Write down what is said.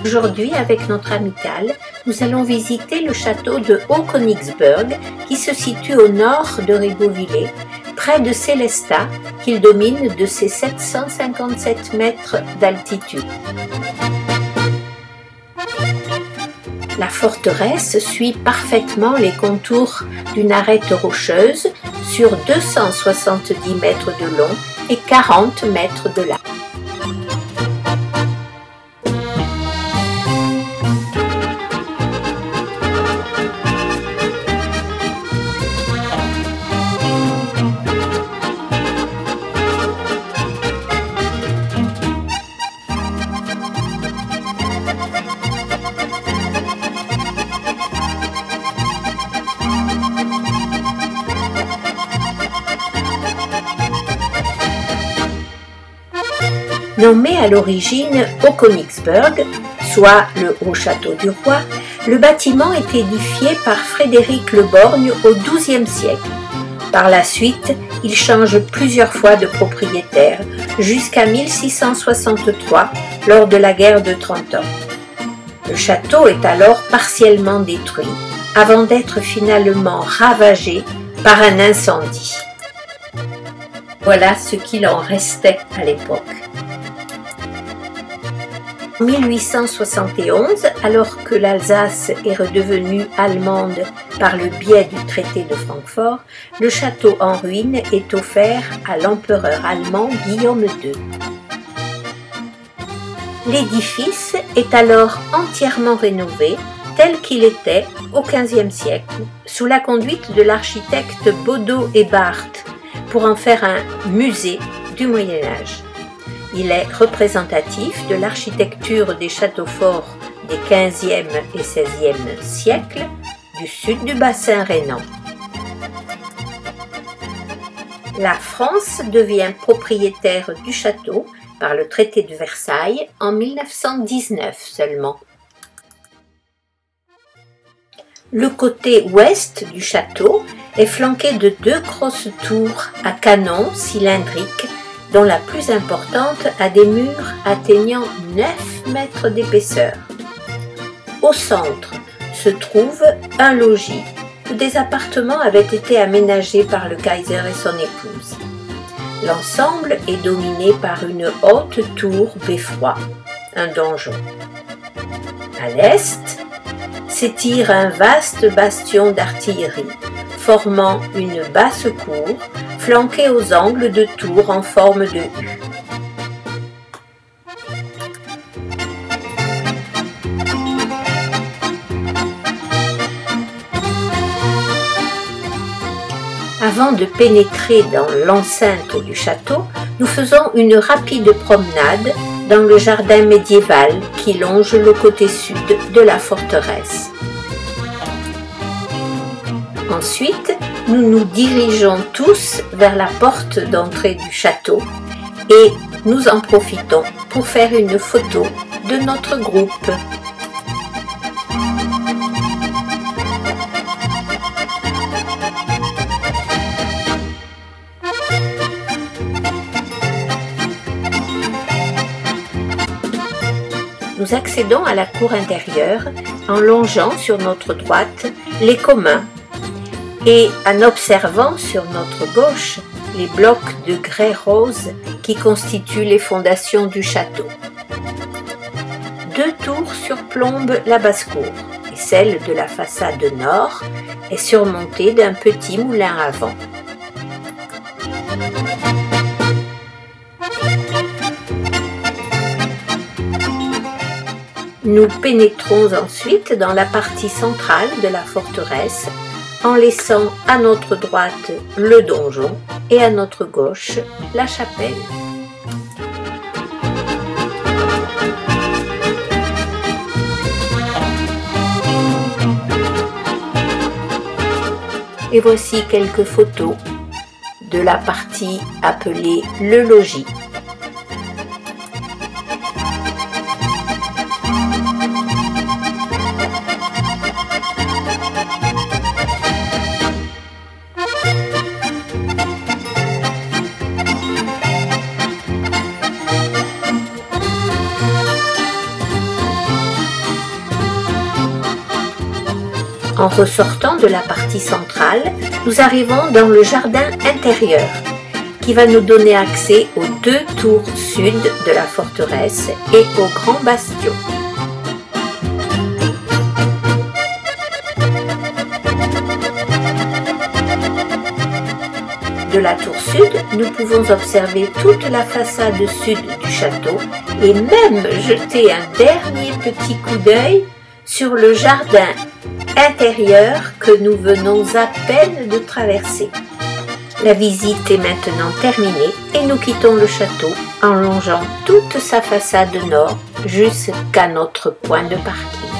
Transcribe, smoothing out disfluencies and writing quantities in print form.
Aujourd'hui, avec notre amicale, nous allons visiter le château de Haut-Königsberg qui se situe au nord de Ribeauvillé, près de Sélestat, qu'il domine de ses 757 mètres d'altitude. La forteresse suit parfaitement les contours d'une arête rocheuse sur 270 mètres de long et 40 mètres de large. Nommé à l'origine Haut-Königsberg, soit le Haut Château du Roi, le bâtiment est édifié par Frédéric le Borgne au XIIe siècle. Par la suite, il change plusieurs fois de propriétaire, jusqu'à 1663, lors de la guerre de 30 ans. Le château est alors partiellement détruit, avant d'être finalement ravagé par un incendie. Voilà ce qu'il en restait à l'époque. En 1871, alors que l'Alsace est redevenue allemande par le biais du traité de Francfort, le château en ruine est offert à l'empereur allemand Guillaume II. L'édifice est alors entièrement rénové tel qu'il était au XVe siècle, sous la conduite de l'architecte Baudot et Barthes, pour en faire un musée du Moyen-Âge. Il est représentatif de l'architecture des châteaux forts des XVe et XVIe siècles du sud du bassin rhénan. La France devient propriétaire du château par le traité de Versailles en 1919 seulement. Le côté ouest du château est flanqué de deux grosses tours à canon cylindriques dont la plus importante a des murs atteignant 9 mètres d'épaisseur. Au centre se trouve un logis où des appartements avaient été aménagés par le Kaiser et son épouse. L'ensemble est dominé par une haute tour beffroi, un donjon. À l'est s'étire un vaste bastion d'artillerie, formant une basse cour flanquée aux angles de tours en forme de U. Avant de pénétrer dans l'enceinte du château, nous faisons une rapide promenade dans le jardin médiéval qui longe le côté sud de la forteresse. Ensuite, nous nous dirigeons tous vers la porte d'entrée du château et nous en profitons pour faire une photo de notre groupe. Nous accédons à la cour intérieure en longeant sur notre droite les communs et en observant sur notre gauche les blocs de grès rose qui constituent les fondations du château. Deux tours surplombent la basse-cour et celle de la façade nord est surmontée d'un petit moulin à vent. Nous pénétrons ensuite dans la partie centrale de la forteresse en laissant à notre droite le donjon et à notre gauche la chapelle. Et voici quelques photos de la partie appelée le logis. En ressortant de la partie centrale, nous arrivons dans le jardin intérieur qui va nous donner accès aux 2 tours sud de la forteresse et au grand bastion. De la tour sud, nous pouvons observer toute la façade sud du château et même jeter un dernier petit coup d'œil sur le jardin intérieur que nous venons à peine de traverser. La visite est maintenant terminée et nous quittons le château en longeant toute sa façade nord jusqu'à notre point de parking.